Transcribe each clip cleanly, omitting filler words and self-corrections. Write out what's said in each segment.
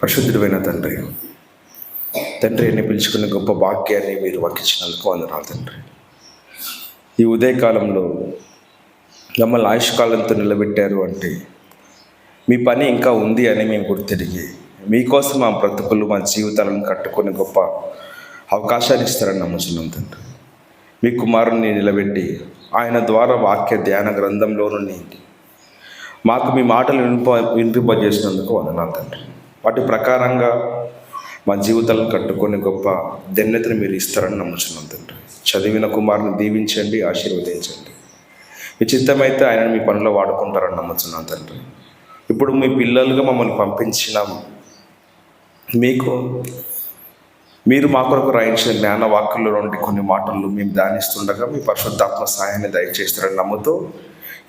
పరిశుద్ధుడైన తండ్రి అని పిలుచుకునే గొప్ప భాగ్యాన్ని మీరు వాకిచ్చినందుకు వందనాలు తండ్రి. ఈ ఉదయకాలంలో మమ్మల్ని ఆయుష్కాలంతో నిలబెట్టారు అంటే మీ పని ఇంకా ఉంది అని మేము గుర్తిరిగి మీకోసం మా బ్రతుకులు మా జీవితాలను కట్టుకునే గొప్ప అవకాశాన్ని ఇస్తారని నమ్ముతున్నాం తండ్రి. మీ కుమారుని నిలబెట్టి ఆయన ద్వారా వాక్య ధ్యాన గ్రంథంలో నుండి మాకు మీ మాటలు వినిపింపజేసినందుకు వందనాలు తండ్రి. వాటి ప్రకారంగా మా జీవితాలను కట్టుకొని గొప్ప ధన్యతను మీరు ఇస్తారని నమ్ముతున్నాం తండ్రి. చదివిన కుమారుని దీవించండి, ఆశీర్వదించండి. మీ చిత్తమైతే ఆయన మీ పనిలో వాడుకుంటారని నమ్ముతున్నాం తండ్రి. ఇప్పుడు మీ పిల్లలుగా మమ్మల్ని పంపించిన మీరు మా కొరకు రాయించిన జ్ఞాన వాక్కుల్లో నుండి కొన్ని మాటలు మేము ధ్యానిస్తుండగా మీ పరిశుద్ధాత్మ సహాయాన్ని దయచేస్తారని నమ్ముతూ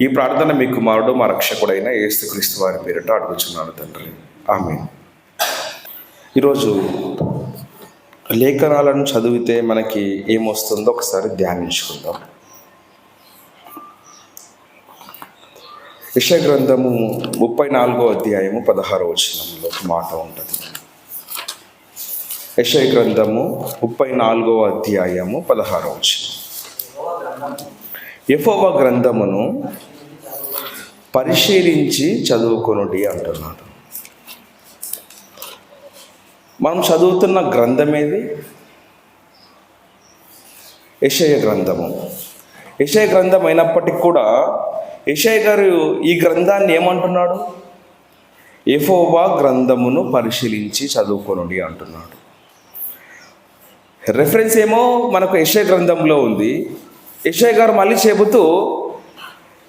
ఈ ప్రార్థన మీ కుమారుడు మా రక్షకుడైన యేసుక్రీస్తు వారి పేరిట అడుగుచున్నాను తండ్రి. ఆమేన్. ఈరోజు లేఖనాలను చదివితే మనకి ఏమొస్తుందో ఒకసారి ధ్యానించుకుందాం. యెషయా గ్రంథము 34వ అధ్యాయము 16వ వచనంలో ఒక మాట ఉంటుంది. యెషయా గ్రంథము 34వ అధ్యాయము 16వ వచనం. యెహోవా గ్రంథమును పరిశీలించి చదువుకొనుడి అంటున్నాడు. మనం చదువుతున్న గ్రంథం ఏది? యెషయా గ్రంథము. యెషయా గ్రంథం అయినప్పటికీ కూడా యెషయా గారు ఈ గ్రంథాన్ని ఏమంటున్నాడు? యెహోవా గ్రంథమును పరిశీలించి చదువుకొనుడి అంటున్నాడు. రెఫరెన్స్ ఏమో మనకు యెషయా గ్రంథంలో ఉంది. యెషయా గారు మళ్ళీ చెబుతూ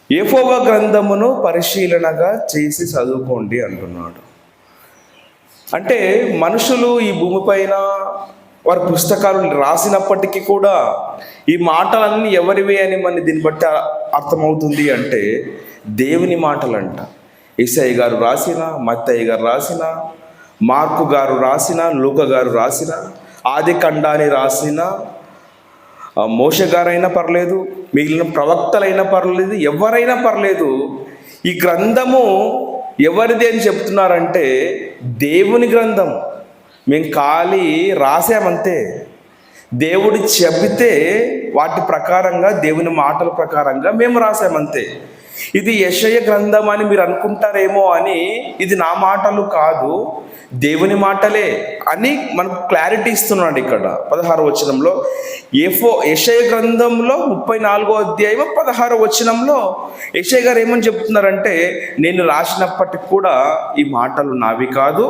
యెహోవా గ్రంథమును పరిశీలనగా చేసి చదువుకోండి అంటున్నాడు. అంటే మనుషులు ఈ భూమిపైన వారి పుస్తకాలు రాసినప్పటికీ కూడా ఈ మాటలన్నీ ఎవరివి అని మన దీన్ని బట్టి అర్థమవుతుంది అంటే దేవుని మాటలంట. యేసయ్య గారు రాసిన, మత్తయ్య గారు రాసిన, మార్కు గారు రాసిన, లూకా గారు రాసిన, ఆది ఖండాన్ని రాసిన మోషే గారైనా పర్లేదు, మిగిలిన ప్రవక్తలైనా పర్లేదు, ఎవరైనా పర్లేదు, ఈ గ్రంథము ఎవరిది అని చెప్తున్నారంటే దేవుని గ్రంథం. మేము ఖాళీ రాసామంతే. దేవుడు చెబితే వాటి ప్రకారంగా, దేవుని మాటల ప్రకారంగా మేము రాసామంతే. ఇది యెషయా గ్రంథం అని మీరు అనుకుంటారేమో అని, ఇది నా మాటలు కాదు, దేవుని మాటలే అని మనకు క్లారిటీ ఇస్తున్నాడు ఇక్కడ 16వ వచనంలో. యెషయా గ్రంథంలో 34వ అధ్యాయం 16వ వచనంలో యెషయా గారు ఏమని చెప్తున్నారంటే, నేను రాసినప్పటికి కూడా ఈ మాటలు నావి కాదు,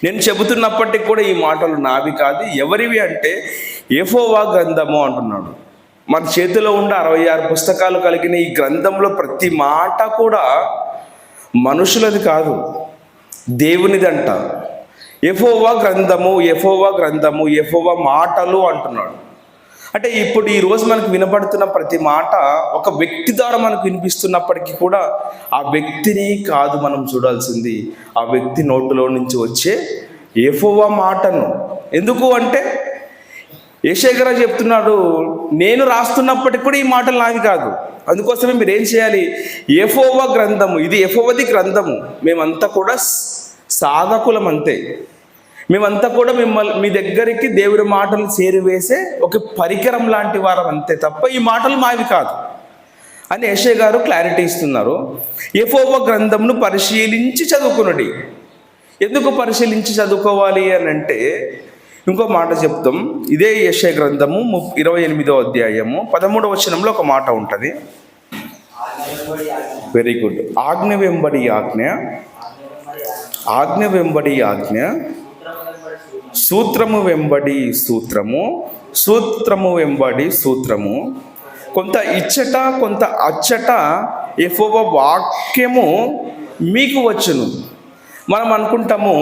నేను చెబుతున్నప్పటికి కూడా ఈ మాటలు నావి కాదు, ఎవరివి అంటే యెహోవా గ్రంథము అంటున్నాడు. మన చేతిలో ఉన్న 66 పుస్తకాలు కలిగిన ఈ గ్రంథంలో ప్రతి మాట కూడా మనుషులది కాదు, దేవునిది అంట. యెహోవా గ్రంథము, యెహోవా గ్రంథము, యెహోవా మాటలు అంటున్నాడు. అంటే ఇప్పుడు ఈరోజు మనకు వినపడుతున్న ప్రతి మాట ఒక వ్యక్తి ద్వారా మనకు వినిపిస్తున్నప్పటికీ కూడా ఆ వ్యక్తిని కాదు మనం చూడాల్సింది, ఆ వ్యక్తి నోటులో నుంచి వచ్చే యెహోవా మాటను. ఎందుకు అంటే యెషయా గారు చెప్తున్నాడు, నేను రాస్తున్నప్పటికి కూడా ఈ మాటలు నావి కాదు. అందుకోసమే మీరు ఏం చేయాలి? యెహోవా గ్రంథము, ఇది యెహోవాది గ్రంథము. మేమంతా కూడా సాధకులం అంతే. మేమంతా కూడా మీ దగ్గరికి దేవుడి మాటలు చేరువేసే ఒక పరికరం లాంటి వారం అంతే తప్ప ఈ మాటలు మావి కాదు అని యెషయా గారు క్లారిటీ ఇస్తున్నారు. యెహోవా గ్రంథమును పరిశీలించి చదువుకునుడి. ఎందుకు పరిశీలించి చదువుకోవాలి అని అంటే ఇంకో మాట చెప్తాం. ఇదే యెషయా గ్రంథము 28వ అధ్యాయము 13వ వచనంలో ఒక మాట ఉంటుంది. Very good. ఆజ్ఞ వెంబడి ఆజ్ఞ, ఆజ్ఞ వెంబడి ఆజ్ఞ, సూత్రము వెంబడి సూత్రము, సూత్రము వెంబడి సూత్రము, కొంత ఇచ్చట కొంత అచ్చట యెహోవా వాక్యము మీకు వచ్చును. మనం అనుకుంటాము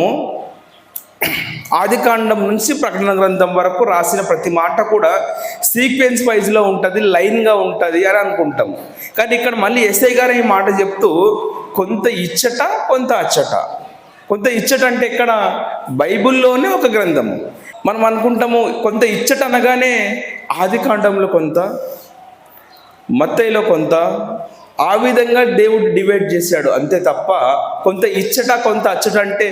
ఆదికాండం నుంచి ప్రకటన గ్రంథం వరకు రాసిన ప్రతి మాట కూడా సీక్వెన్స్ వైజ్లో ఉంటుంది, లైన్గా ఉంటుంది అని అనుకుంటాం. కానీ ఇక్కడ మళ్ళీ యెషయా గారు ఈ మాట చెప్తూ కొంత ఇచ్చట కొంత అచ్చట. కొంత ఇచ్చట అంటే ఇక్కడ బైబిల్లోనే ఒక గ్రంథము. మనం అనుకుంటాము కొంత ఇచ్చట అనగానే ఆదికాండంలో కొంత, మత్తయిలో కొంత, ఆ విధంగా దేవుడు డివైడ్ చేశాడు అంతే తప్ప కొంత ఇచ్చట కొంత అచ్చట అంటే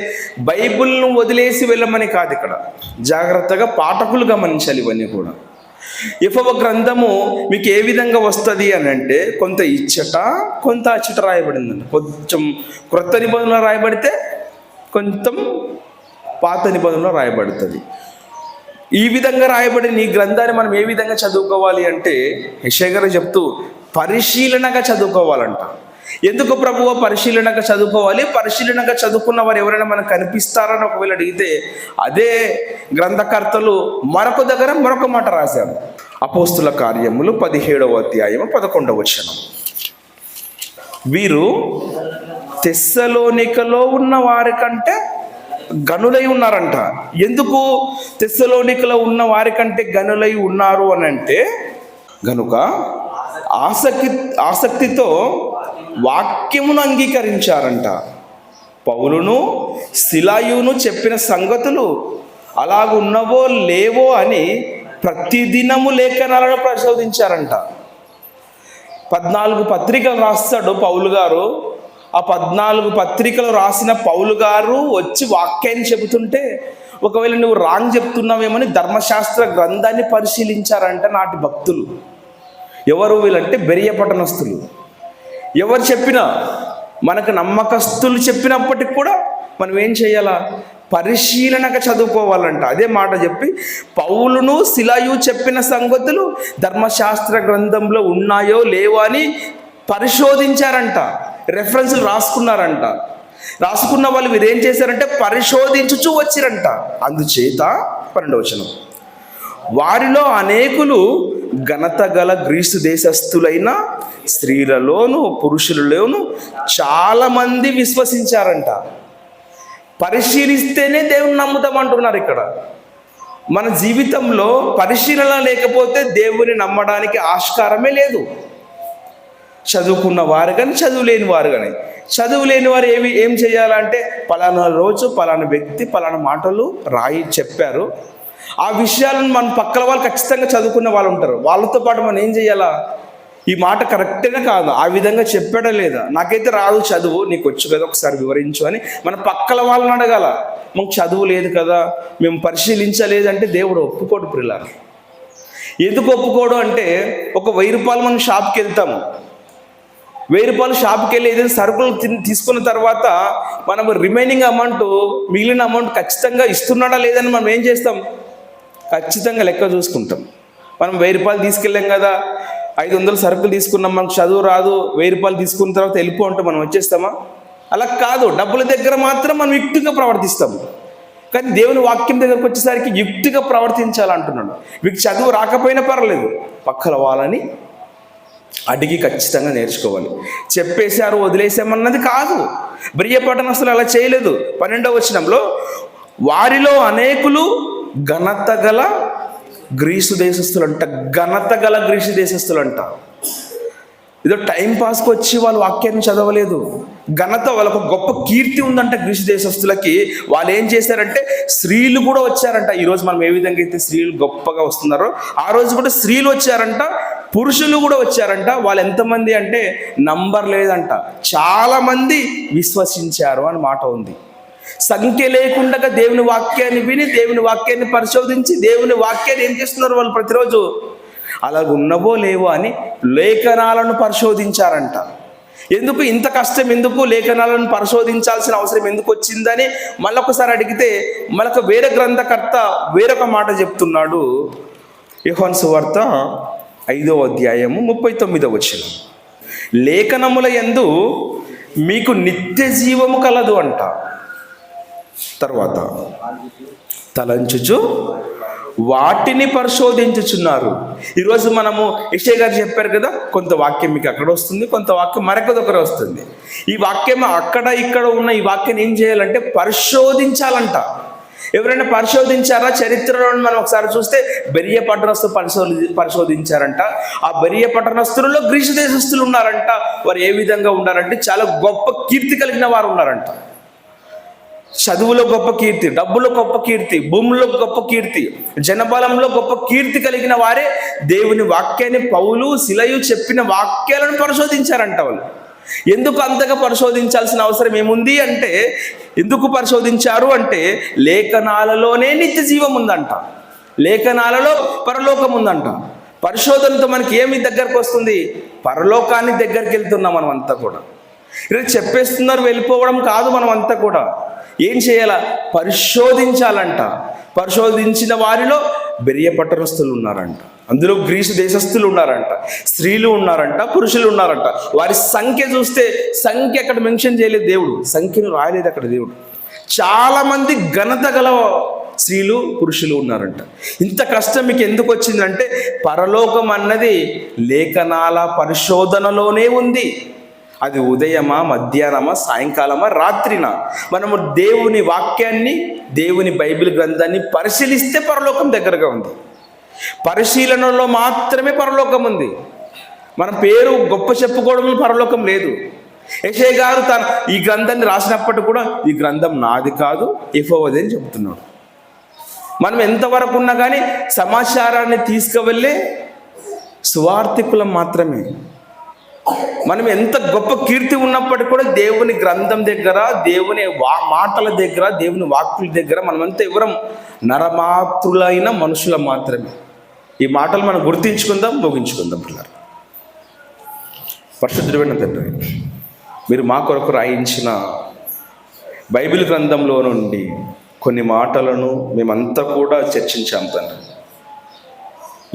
బైబిల్ను వదిలేసి వెళ్ళమని కాదు. ఇక్కడ జాగ్రత్తగా పాఠకులు గమనించాలి ఇవన్నీ కూడా. యెహోవా గ్రంథము మీకు ఏ విధంగా వస్తుంది అని అంటే కొంత ఇచ్చట కొంత అచ్చట రాయబడిందండి. కొంచెం క్రొత్త నిబంధనలో రాయబడితే కొంచెం పాత నిబంధనలో రాయబడుతుంది. ఈ విధంగా రాయబడిన ఈ గ్రంథాన్ని మనం ఏ విధంగా చదువుకోవాలి అంటే యెషయా గారు చెప్తూ పరిశీలనగా చదువుకోవాలంట. ఎందుకు ప్రభువా పరిశీలనగా చదువుకోవాలి? పరిశీలనగా చదువుకున్న వారు ఎవరైనా మనకు కనిపిస్తారని ఒకవేళ అడిగితే అదే గ్రంథకర్తలు మరొక దగ్గర మరొక మాట రాశారు. అపోస్తుల కార్యములు 17వ అధ్యాయం 11వ వచనం. వీరు తెస్సలోనికలో ఉన్న వారి కంటే గనులై ఉన్నారంట. ఎందుకు తెస్సలోనికలో ఉన్న వారి కంటే గనులై ఉన్నారు అని అంటే గనుక ఆసక్తితో వాక్యమును అంగీకరించారంట. పౌలును సిలాయును చెప్పిన సంగతులు అలాగున్నవో లేవో అని ప్రతిదినము లేఖనాలను పరిశోధించారంట. 14 పత్రికలు రాస్తాడు పౌలు గారు. ఆ 14 పత్రికలు రాసిన పౌలు గారు వచ్చి వాక్యాన్ని చెబుతుంటే ఒకవేళ నువ్వు రాంగ్ చెప్తున్నావేమని ధర్మశాస్త్ర గ్రంథాన్ని పరిశీలించారంట నాటి భక్తులు. ఎవరు వీళ్ళంటే బెరియా పట్టణస్థులు. ఎవరు చెప్పినా మనకు నమ్మకస్తులు చెప్పినప్పటికి కూడా మనం ఏం చేయాలా? పరిశీలనగా చదువుకోవాలంట. అదే మాట చెప్పి పౌలును సిలాయు చెప్పిన సంగతులు ధర్మశాస్త్ర గ్రంథంలో ఉన్నాయో లేవో అని పరిశోధించారంట. రెఫరెన్స్లు రాసుకున్నారంట. రాసుకున్న వాళ్ళు వీరు ఏం చేశారంటే పరిశోధించుచూ వచ్చిరంట. అందుచేత 12వ వచనం, వారిలో అనేకులు ఘనత గల గ్రీసు దేశస్థులైన స్త్రీలలోను పురుషులలోను చాలా మంది విశ్వసించారంట. పరిశీలిస్తేనే దేవుని నమ్ముతామంటున్నారు. ఇక్కడ మన జీవితంలో పరిశీలన లేకపోతే దేవుని నమ్మడానికి ఆస్కారమే లేదు. చదువుకున్న వారు కానీ చదువు లేని వారు కానీ. చదువు లేని వారు ఏం చేయాలంటే పలానా రోజు పలానా వ్యక్తి పలానా మాటలు చెప్పారు, ఆ విషయాలను మన పక్కల వాళ్ళు ఖచ్చితంగా చదువుకున్న వాళ్ళు ఉంటారు. వాళ్ళతో పాటు మనం ఏం చేయాలా? ఈ మాట కరెక్టేనా కాదా, ఆ విధంగా చెప్పాడా లేదా, నాకైతే రాదు చదువు, నీకు వచ్చు కదా ఒకసారి వివరించు అని మన పక్కల వాళ్ళని అడగాల. మాకు చదువు లేదు కదా, మేము పరిశీలించలేదంటే దేవుడు ఒప్పుకోడు ప్రియులారా. ఎందుకు ఒప్పుకోడు అంటే ఒక 1000 రూపాయలు మనం షాప్కి వెళ్తాము. 1000 రూపాయలు షాప్కి వెళ్ళి ఏదైనా సరుకులు తీసుకున్న తర్వాత మనం రిమైనింగ్ అమౌంట్ మిగిలిన అమౌంట్ ఖచ్చితంగా ఇస్తున్నాడా లేదని మనం ఏం చేస్తాం? ఖచ్చితంగా లెక్క చూసుకుంటాం. మనం 1000 రూపాయలు తీసుకెళ్ళాం కదా, 500 సరుకులు తీసుకున్నాం, మనకు చదువు రాదు, 1000 రూపాయలు తీసుకున్న తర్వాత వెళ్ళిపో అంటే మనం వచ్చేస్తామా? అలా కాదు. డబ్బుల దగ్గర మాత్రం మనం యుక్తిగా ప్రవర్తిస్తాము. కానీ దేవుని వాక్యం దగ్గరకు వచ్చేసరికి యుక్తిగా ప్రవర్తించాలంటున్నాడు. మీకు చదువు రాకపోయినా పర్లేదు, పక్కల వాళ్ళని అడిగి ఖచ్చితంగా నేర్చుకోవాలి. చెప్పేశారు వదిలేసామన్నది కాదు. బెరియా పట్టణస్థులు అలా చేయలేదు. 12వ వచనంలో వారిలో అనేకులు ఘనత గల గ్రీసు దేశస్థులంట. ఘనత గల గ్రీసు దేశస్థులంట. ఏదో టైం పాస్కి వచ్చి వాళ్ళు వాక్యాన్ని చదవలేదు. ఘనత, వాళ్ళకు గొప్ప కీర్తి ఉందంట గ్రీసు దేశస్థులకి. వాళ్ళు ఏం చేశారంటే స్త్రీలు కూడా వచ్చారంట. ఈరోజు మనం ఏ విధంగా అయితే స్త్రీలు గొప్పగా వస్తున్నారో ఆ రోజు కూడా స్త్రీలు వచ్చారంట, పురుషులు కూడా వచ్చారంట. వాళ్ళు ఎంతమంది అంటే నంబర్ లేదంట, చాలా మంది విశ్వసించారు అని మాట ఉంది. సంఖ్య లేకుండా దేవుని వాక్యాన్ని విని దేవుని వాక్యాన్ని పరిశోధించి దేవుని వాక్యాన్ని ఏం చేస్తున్నారు వాళ్ళు ప్రతిరోజు? అలాగున్నవో లేవో అని లేఖనాలను పరిశోధించారంట. ఎందుకు ఇంత కష్టం, ఎందుకు లేఖనాలను పరిశోధించాల్సిన అవసరం ఎందుకు వచ్చిందని మళ్ళొకసారి అడిగితే మనకు వేరే గ్రంథకర్త వేరొక మాట చెప్తున్నాడు. యోహాను సువార్త 5వ అధ్యాయము 39వ వచనం, లేఖనముల యందు మీకు నిత్య జీవము కలదు అంట. తర్వాత తలంచుచు వాటిని పరిశోధించుచున్నారు. ఈరోజు మనము యెషయా గారు చెప్పారు కదా, కొంత వాక్యం మీకు అక్కడ వస్తుంది, కొంత వాక్యం మరొక దగ్గర వస్తుంది. ఈ వాక్యం అక్కడ ఇక్కడ ఉన్న ఈ వాక్యాన్ని ఏం చేయాలంటే పరిశోధించాలంట. ఎవరైనా పరిశోధించారా? చరిత్రలో మనం ఒకసారి చూస్తే బెరియా పట్టణస్థులు పరిశోధించారంట. ఆ బెరియా పట్టణస్థులలో గ్రీసు దేశస్థులు ఉన్నారంట. వారు ఏ విధంగా ఉన్నారంటే చాలా గొప్ప కీర్తి కలిగిన వారు ఉన్నారంట. చదువులో గొప్ప కీర్తి, డబ్బులో గొప్ప కీర్తి, భూములో గొప్ప కీర్తి, జనబలంలో గొప్ప కీర్తి కలిగిన వారే దేవుని వాక్యాన్ని పౌలు శిలయు చెప్పిన వాక్యాలను పరిశోధించారంట వాళ్ళు. ఎందుకు అంతగా పరిశోధించాల్సిన అవసరం ఏముంది అంటే, ఎందుకు పరిశోధించారు అంటే, లేఖనాలలోనే నిత్య జీవం ఉందంట, లేఖనాలలో పరలోకం ఉందంట. పరిశోధనతో మనకి ఏమి దగ్గరకు వస్తుంది? పరలోకాన్ని దగ్గరికి వెళ్తున్నాం మనం అంతా కూడా. ఇలా చెప్పేస్తున్నారు వెళ్ళిపోవడం కాదు, మనం అంతా కూడా ఏం చేయాల? పరిశోధించాలంట. పరిశోధించిన వారిలో బెరియ పట్టణస్థులు ఉన్నారంట, అందులో గ్రీసు దేశస్థులు ఉన్నారంట, స్త్రీలు ఉన్నారంట, పురుషులు ఉన్నారంట. వారి సంఖ్య చూస్తే, సంఖ్య అక్కడ మెన్షన్ చేయలేదు దేవుడు, సంఖ్యను రాయలేదు అక్కడ దేవుడు. చాలా మంది ఘనత గల స్త్రీలు పురుషులు ఉన్నారంట. ఇంత కష్టం మీకు ఎందుకు వచ్చిందంటే, పరలోకం అన్నది లేఖనాల పరిశోధనలోనే ఉంది. అది ఉదయమా, మధ్యాహ్నమా, సాయంకాలమా, రాత్రినా, మనము దేవుని వాక్యాన్ని, దేవుని బైబిల్ గ్రంథాన్ని పరిశీలిస్తే పరలోకం దగ్గరగా ఉంది. పరిశీలనలో మాత్రమే పరలోకం ఉంది. మన పేరు గొప్ప చెప్పుకోవడంలో పరలోకం లేదు. యెషయా గారు ఈ గ్రంథాన్ని రాసినప్పటికీ కూడా ఈ గ్రంథం నాది కాదు, యెహోవాది అని చెబుతున్నాడు. మనం ఎంతవరకు ఉన్నా కానీ సమాచారాన్ని తీసుకువెళ్ళే సువార్థికులం మాత్రమే. మనం ఎంత గొప్ప కీర్తి ఉన్నప్పటికీ కూడా దేవుని గ్రంథం దగ్గర, దేవుని మాటల దగ్గర, దేవుని వాక్కుల దగ్గర మనమంతా ఎవరం? నరమాతృలైన మనుషుల మాత్రమే. ఈ మాటలు మనం గుర్తించుకుందాం, ముగించుకుందాం పిల్లలు. పరిశుద్ధుడైన తండ్రి, మీరు మా కొరకు రాయించిన బైబిల్ గ్రంథంలో నుండి కొన్ని మాటలను మేమంతా కూడా చర్చించాం తండ్రి.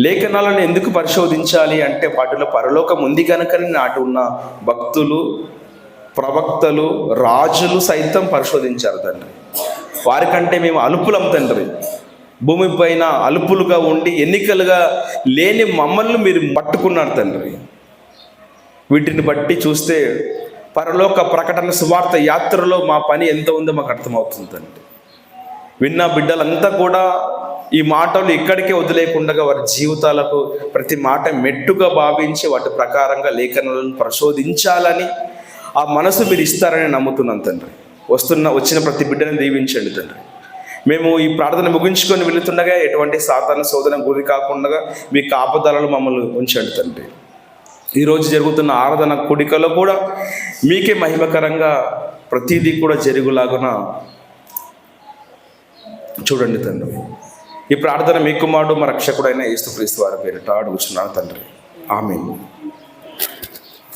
లేఖనాలను ఎందుకు పరిశోధించాలి అంటే, వాటిలో పరలోకం ఉంది కనుకని నాటి ఉన్న భక్తులు, ప్రవక్తలు, రాజులు సైతం పరిశోధించారు తండ్రి. వారికంటే మేము అలుపులం తండ్రి. భూమి పైన అలుపులుగా ఉండి ఎన్నికలుగా లేని మమ్మల్ని మీరు పట్టుకున్నారు తండ్రి. వీటిని బట్టి చూస్తే పరలోక ప్రకటన సువార్త యాత్రలో మా పని ఎంత ఉందో మాకు అర్థమవుతుంది తండ్రి. విన్న బిడ్డలంతా కూడా ఈ మాటలు ఇక్కడికే వదిలేకుండా వారి జీవితాలకు ప్రతి మాట మెట్టుగా భావించి వాటి ప్రకారంగా లేఖనాలను పరిశోధించాలని ఆ మనసు మీరు ఇస్తారని నమ్ముతున్నాను తండ్రి. వచ్చిన ప్రతి బిడ్డను దీవించండి తండ్రి. మేము ఈ ప్రార్థన ముగించుకొని వెళుతుండగా ఎటువంటి సాతాను శోధన గురి కాకుండా మీ కాపుదలలో మమ్మల్ని ఉంచండి తండ్రి. ఈరోజు జరుగుతున్న ఆరాధన కూడికలో కూడా మీకే మహిమకరంగా ప్రతిదీ కూడా జరుగులాగున చూడండి తండ్రి. ఈ ప్రార్థన మీ కుమారుడు మా రక్షకుడైన యేసుక్రీస్తు వారి పేరిట అడుగుచున్నాను తండ్రి. ఆమేన్.